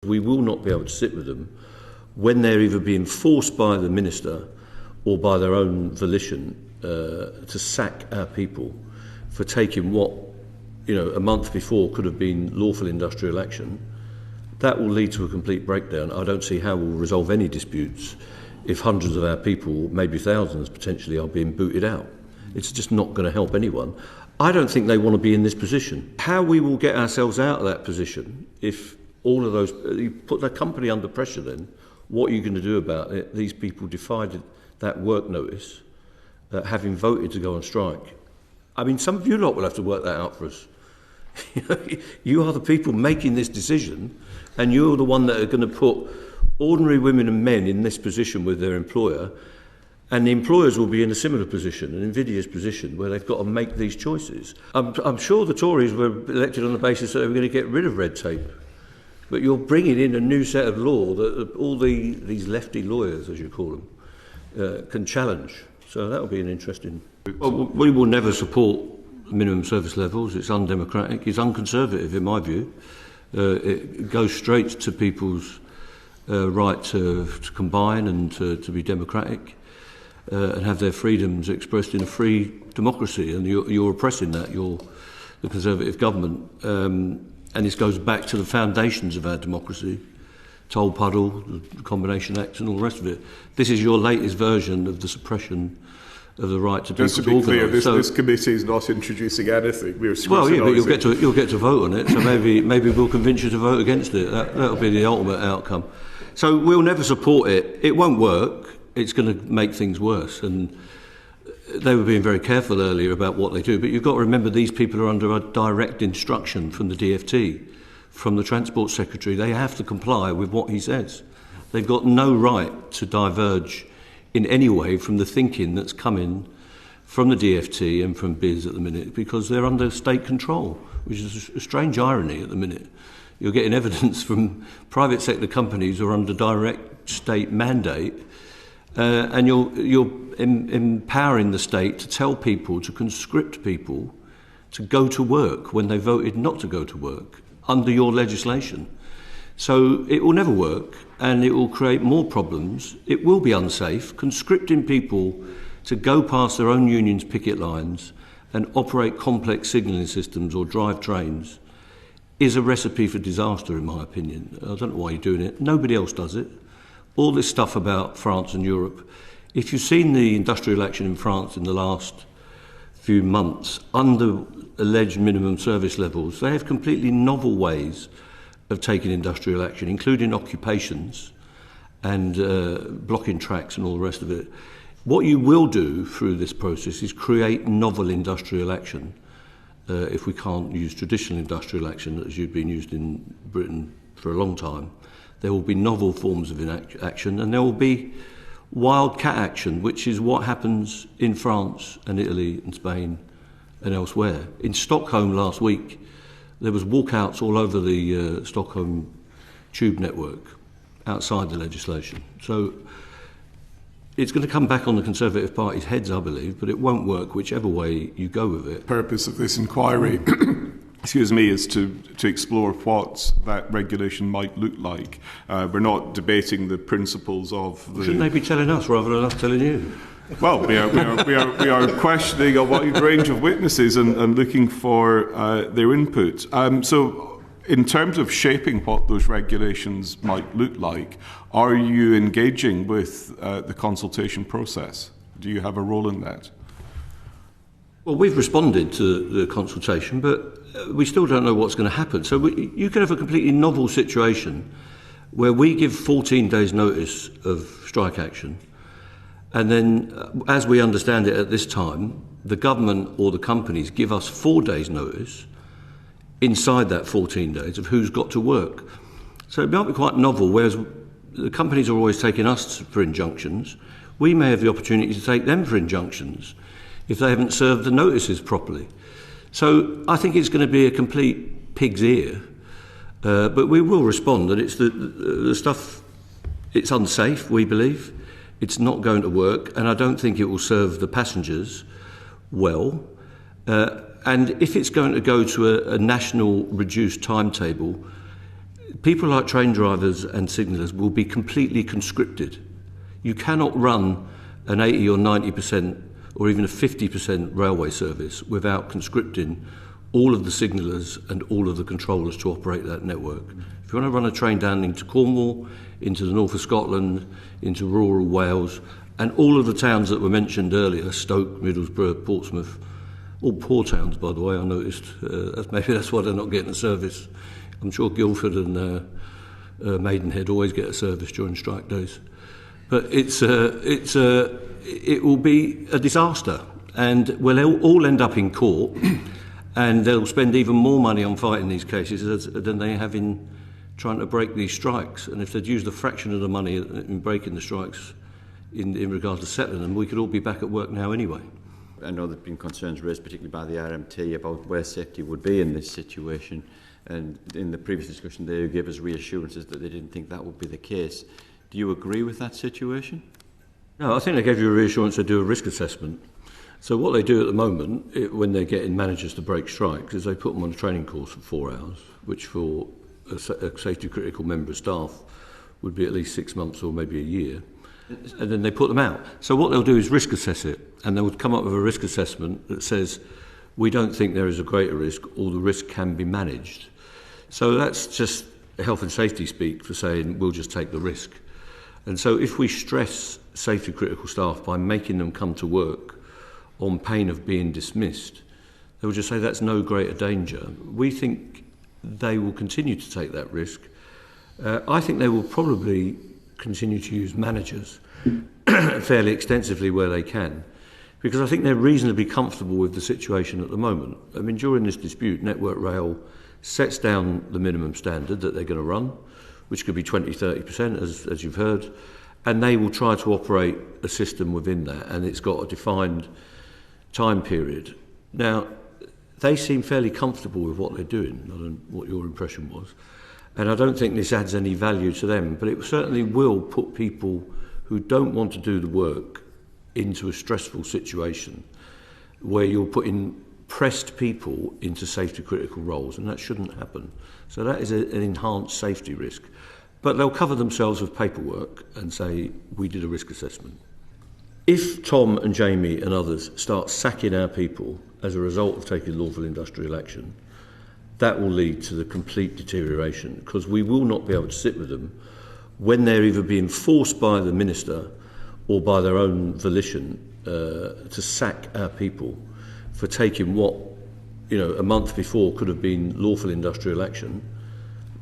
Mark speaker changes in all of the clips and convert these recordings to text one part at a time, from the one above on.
Speaker 1: We will not be able to sit with them when they're either being forced by the minister or by their own volition to sack our people for taking what, a month before could have been lawful industrial action. That will lead to a complete breakdown. I don't see how we'll resolve any disputes if hundreds of our people, maybe thousands potentially, are being booted out. It's just not going to help anyone. I don't think they want to be in this position. How we will get ourselves out of that position if all of those, you put the company under pressure, then what are you going to do about it? These people defied that work notice, having voted to go on strike. I mean, some of you lot will have to work that out for us. You are the people making this decision, and you're the one that are going to put ordinary women and men in this position with their employer, and the employers will be in a similar position, an invidious position, where they've got to make these choices. I'm sure the Tories were elected on the basis that they were going to get rid of red tape. But you're bringing in a new set of law that all these lefty lawyers, as you call them, can challenge. So that will be an interesting... Well, we will never support minimum service levels. It's undemocratic. It's unconservative, in my view. It goes straight to people's right to combine and to be democratic and have their freedoms expressed in a free democracy. And you're oppressing that. You're the Conservative government. And this goes back to the foundations of our democracy, Toll Puddle, the Combination Act and all the rest of it. This is your latest version of the suppression of the right to people to organise.
Speaker 2: Just to be clear, this committee is not introducing anything. We're
Speaker 1: well, yeah, but you'll get to vote on it, so maybe we'll convince you to vote against it. That'll be the ultimate outcome. So we'll never support it. It won't work. It's going to make things worse. And they were being very careful earlier about what they do, but you've got to remember these people are under a direct instruction from the DfT, from the Transport Secretary. They have to comply with what he says. They've got no right to diverge in any way from the thinking that's coming from the DfT and from BIS at the minute, because they're under state control, which is a strange irony at the minute. You're getting evidence from private sector companies who are under direct state mandate, and you're empowering the state to tell people, to conscript people to go to work when they voted not to go to work under your legislation. So it will never work, and it will create more problems. It will be unsafe. Conscripting people to go past their own union's picket lines and operate complex signalling systems or drive trains is a recipe for disaster, in my opinion. I don't know why you're doing it. Nobody else does it. All this stuff about France and Europe, if you've seen the industrial action in France in the last few months under alleged minimum service levels, they have completely novel ways of taking industrial action, including occupations and blocking tracks and all the rest of it. What you will do through this process is create novel industrial action if we can't use traditional industrial action as you've been used in Britain for a long time. There will be novel forms of action, and there will be wildcat action, which is what happens in France and Italy and Spain and elsewhere. In Stockholm last week, there was walkouts all over the Stockholm tube network outside the legislation. So it's going to come back on the Conservative Party's heads, I believe, but it won't work whichever way you go with it.
Speaker 2: The purpose of this inquiry is to explore what that regulation might look like. We're not debating the principles of the...
Speaker 1: Shouldn't they be telling us rather than us telling you?
Speaker 2: Well, we are questioning a wide range of witnesses and looking for their input. So in terms of shaping what those regulations might look like, are you engaging with the consultation process? Do you have a role in that?
Speaker 1: Well, we've responded to the consultation, but we still don't know what's going to happen. So you could have a completely novel situation where we give 14 days' notice of strike action, and then, as we understand it at this time, the government or the companies give us 4 days' notice inside that 14 days of who's got to work. So it might be quite novel, whereas the companies are always taking us for injunctions. We may have the opportunity to take them for injunctions if they haven't served the notices properly. So I think it's going to be a complete pig's ear, but we will respond. And it's the stuff, it's unsafe, we believe. It's not going to work, and I don't think it will serve the passengers well. And if it's going to go to a national reduced timetable, people like train drivers and signallers will be completely conscripted. You cannot run an 80 or 90% or even a 50% railway service without conscripting all of the signallers and all of the controllers to operate that network. If you want to run a train down into Cornwall, into the north of Scotland, into rural Wales, and all of the towns that were mentioned earlier, Stoke, Middlesbrough, Portsmouth, all poor towns, by the way, I noticed. Maybe that's why they're not getting a service. I'm sure Guildford and Maidenhead always get a service during strike days. But it will be a disaster, and we'll all end up in court, and they'll spend even more money on fighting these cases than they have in trying to break these strikes. And if they'd used a fraction of the money in breaking the strikes in regard to settling them, we could all be back at work now anyway.
Speaker 3: I know there have been concerns raised, particularly by the RMT, about where safety would be in this situation. And in the previous discussion, they gave us reassurances that they didn't think that would be the case. Do you agree with that situation?
Speaker 1: No, I think they gave you a reassurance to do a risk assessment. So what they do at the moment, when they're getting managers to break strikes, is they put them on a training course for 4 hours, which for a safety critical member of staff would be at least 6 months or maybe a year. And then they put them out. So what they'll do is risk assess it, and they would come up with a risk assessment that says, we don't think there is a greater risk, or the risk can be managed. So that's just health and safety speak for saying we'll just take the risk. And so if we stress safety critical staff by making them come to work on pain of being dismissed, they'll just say that's no greater danger. We think they will continue to take that risk. I think they will probably continue to use managers fairly extensively where they can, because I think they're reasonably comfortable with the situation at the moment. I mean, during this dispute, Network Rail sets down the minimum standard that they're going to run, which could be 20-30%, as you've heard, and they will try to operate a system within that, and it's got a defined time period. Now, they seem fairly comfortable with what they're doing. I don't know what your impression was. And I don't think this adds any value to them, but it certainly will put people who don't want to do the work into a stressful situation where you're putting pressed people into safety critical roles, and that shouldn't happen. So that is an enhanced safety risk. But they'll cover themselves with paperwork and say, we did a risk assessment. If Tom and Jamie and others start sacking our people as a result of taking lawful industrial action, that will lead to the complete deterioration, because we will not be able to sit with them when they're either being forced by the minister or by their own volition to sack our people for taking what, a month before could have been lawful industrial action.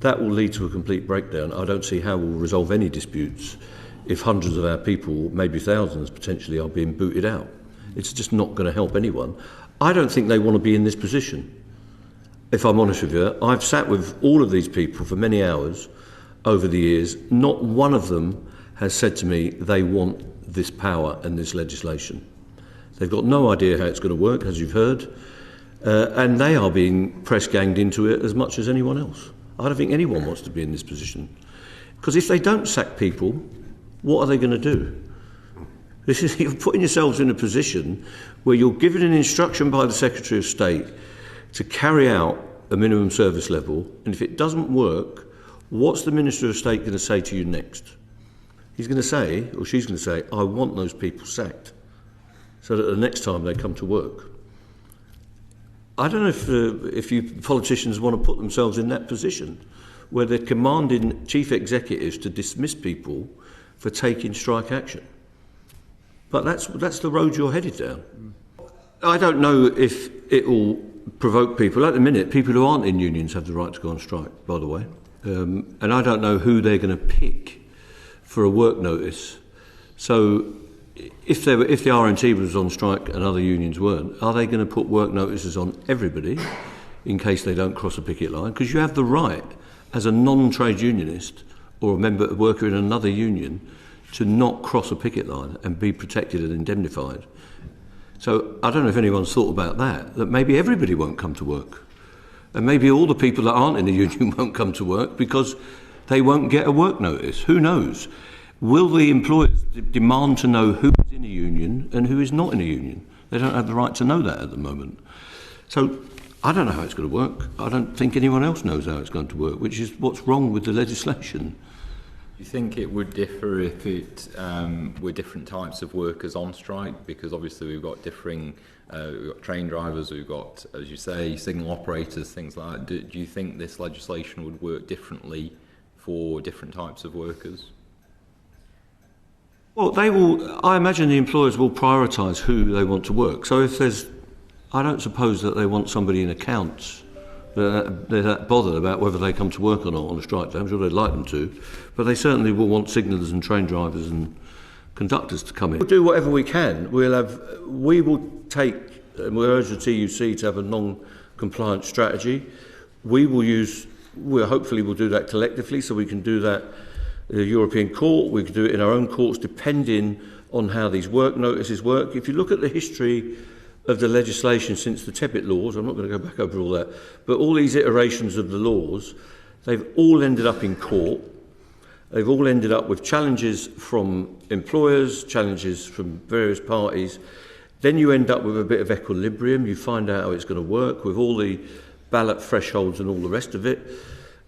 Speaker 1: That will lead to a complete breakdown. I don't see how we'll resolve any disputes if hundreds of our people, maybe thousands potentially, are being booted out. It's just not going to help anyone. I don't think they want to be in this position. If I'm honest with you, I've sat with all of these people for many hours over the years. Not one of them has said to me they want this power and this legislation. They've got no idea how it's going to work, as you've heard, and they are being press-ganged into it as much as anyone else. I don't think anyone wants to be in this position. Because if they don't sack people, what are they going to do? You're putting yourselves in a position where you're given an instruction by the Secretary of State to carry out a minimum service level, and if it doesn't work, what's the Minister of State going to say to you next? He's going to say, or she's going to say, I want those people sacked, so that the next time they come to work. I don't know if you politicians want to put themselves in that position, where they're commanding chief executives to dismiss people for taking strike action. But that's the road you're headed down. I don't know if it will provoke people. At the minute, people who aren't in unions have the right to go on strike, by the way. And I don't know who they're going to pick for a work notice. So if the RMT was on strike and other unions weren't, are they going to put work notices on everybody in case they don't cross a picket line? Because you have the right, as a non-trade unionist or a worker in another union, to not cross a picket line and be protected and indemnified. So I don't know if anyone's thought about that maybe everybody won't come to work. And maybe all the people that aren't in the union won't come to work because they won't get a work notice. Who knows? Will the employers demand to know who is in a union and who is not in a union? They don't have the right to know that at the moment. So I don't know how it's going to work. I don't think anyone else knows how it's going to work, which is what's wrong with the legislation.
Speaker 4: Do you think it would differ if it were different types of workers on strike? Because obviously we've got differing, we've got train drivers, we've got, as you say, signal operators, things like that. Do you think this legislation would work differently for different types of workers?
Speaker 1: Well, I imagine the employers will prioritise who they want to work. So if I don't suppose that they want somebody in accounts. They're that bothered about whether they come to work or not on a strike day. I'm sure they'd like them to, but they certainly will want signallers and train drivers and conductors to come in. We'll do whatever we can. We will take, and we'll urge the TUC to have a non-compliant strategy. Hopefully we'll do that collectively, so we can do that in the European Court. We can do it in our own courts, depending on how these work notices work. If you look at the history of the legislation since the Tebbit laws, I'm not going to go back over all that, but all these iterations of the laws, they've all ended up in court. They've all ended up with challenges from employers, challenges from various parties. Then you end up with a bit of equilibrium. You find out how it's going to work with all the ballot thresholds and all the rest of it.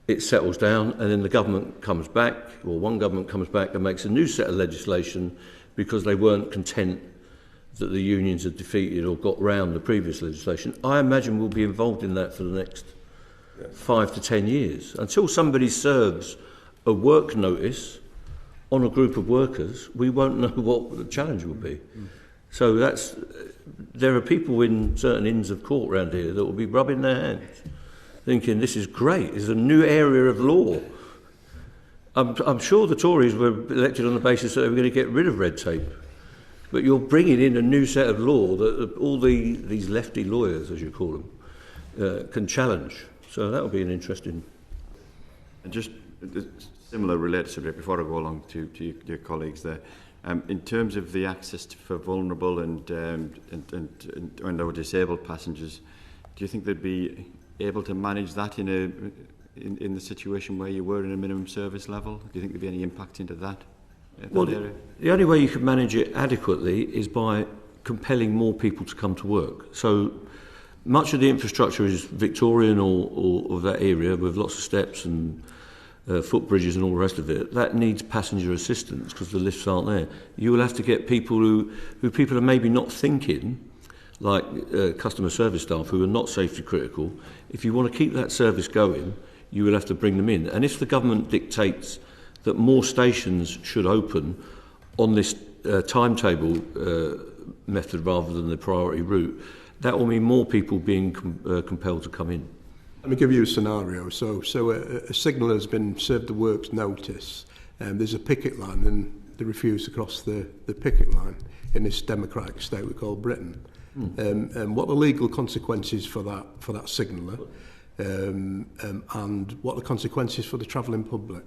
Speaker 1: It settles down, and then the government comes back, or one government comes back and makes a new set of legislation because they weren't content that the unions had defeated or got round the previous legislation. I imagine we'll be involved in that for the next 5 to 10 years. Until somebody serves a work notice on a group of workers, we won't know what the challenge will be. So there are people in certain inns of court around here that will be rubbing their hands, thinking this is great, this is a new area of law. I'm sure the Tories were elected on the basis that they were going to get rid of red tape. But you're bringing in a new set of law that all these lefty lawyers, as you call them, can challenge. So that will be an interesting...
Speaker 3: And just a similar related subject, before I go along to your colleagues there, in terms of the access for vulnerable and or disabled passengers, do you think they'd be able to manage that in the situation where you were in a minimum service level? Do you think there'd be any impact into that?
Speaker 1: Well, the only way you can manage it adequately is by compelling more people to come to work. So much of the infrastructure is Victorian or of that area with lots of steps and footbridges and all the rest of it. That needs passenger assistance because the lifts aren't there. You will have to get people who people are maybe not thinking, like customer service staff who are not safety critical. If you want to keep that service going, you will have to bring them in. And if the government dictates that more stations should open on this timetable method rather than the priority route, that will mean more people being compelled to come in.
Speaker 5: Let me give you a scenario. So a signaller has been served the works notice. There's a picket line and they refuse to cross the picket line in this democratic state we call Britain. And what are the legal consequences for that signaller and what are the consequences for the travelling public?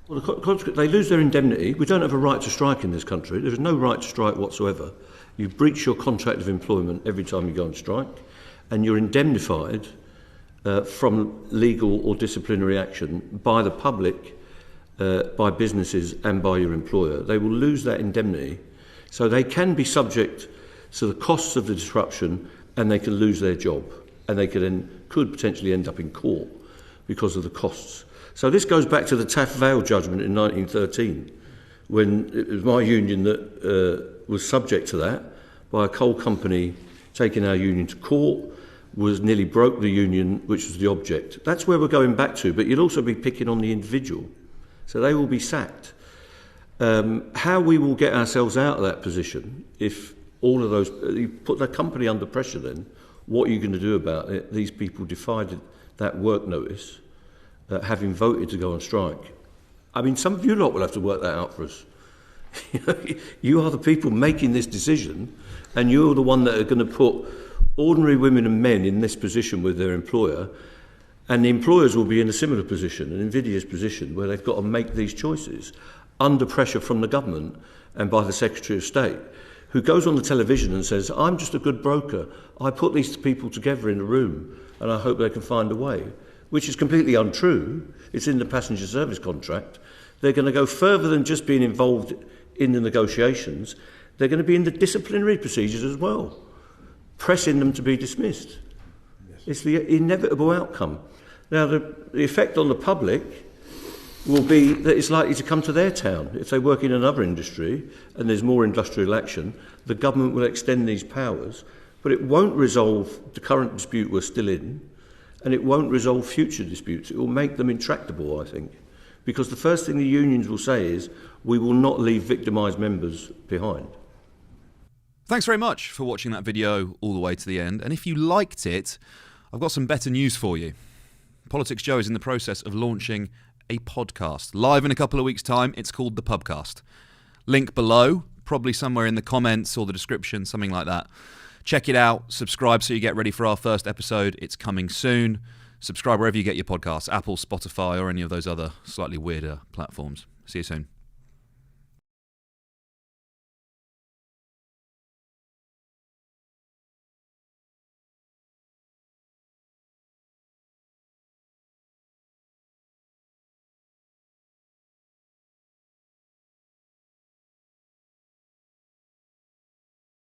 Speaker 1: Well, they lose their indemnity. We don't have a right to strike in this country. There is no right to strike whatsoever. You breach your contract of employment every time you go on strike, and you're indemnified from legal or disciplinary action by the public, by businesses and by your employer. They will lose that indemnity. So they can be subject to the costs of the disruption and they can lose their job. And they could potentially end up in court because of the costs. So this goes back to the Taff Vale judgment in 1913, when it was my union that was subject to that by a coal company taking our union to court, nearly broke the union, which was the object. That's where we're going back to, but you'll also be picking on the individual. So they will be sacked. How we will get ourselves out of that position, if all of those, you put the company under pressure then, what are you going to do about it? These people defied that work notice, having voted to go on strike. I mean, some of you lot will have to work that out for us. You are the people making this decision, and you're the one that are going to put ordinary women and men in this position with their employer, and the employers will be in a similar position, an invidious position, where they've got to make these choices under pressure from the government and by the Secretary of State, who goes on the television and says, I'm just a good broker. I put these people together in a room and I hope they can find a way, which is completely untrue. It's in the passenger service contract. They're going to go further than just being involved in the negotiations. They're going to be in the disciplinary procedures as well, pressing them to be dismissed.
Speaker 5: Yes.
Speaker 1: It's the inevitable outcome. Now, the effect on the public will be that it's likely to come to their town. If they work in another industry and there's more industrial action, the government will extend these powers, but it won't resolve the current dispute we're still in, and it won't resolve future disputes. It will make them intractable, I think, because the first thing the unions will say is, we will not leave victimised members behind.
Speaker 6: Thanks very much for watching that video all the way to the end, and if you liked it, I've got some better news for you. Politics Joe is in the process of launching a podcast. Live in a couple of weeks' time, it's called The Pubcast. Link below, probably somewhere in the comments or the description, something like that. Check it out, subscribe so you get ready for our first episode. It's coming soon. Subscribe wherever you get your podcasts, Apple, Spotify, or any of those other slightly weirder platforms. See you soon.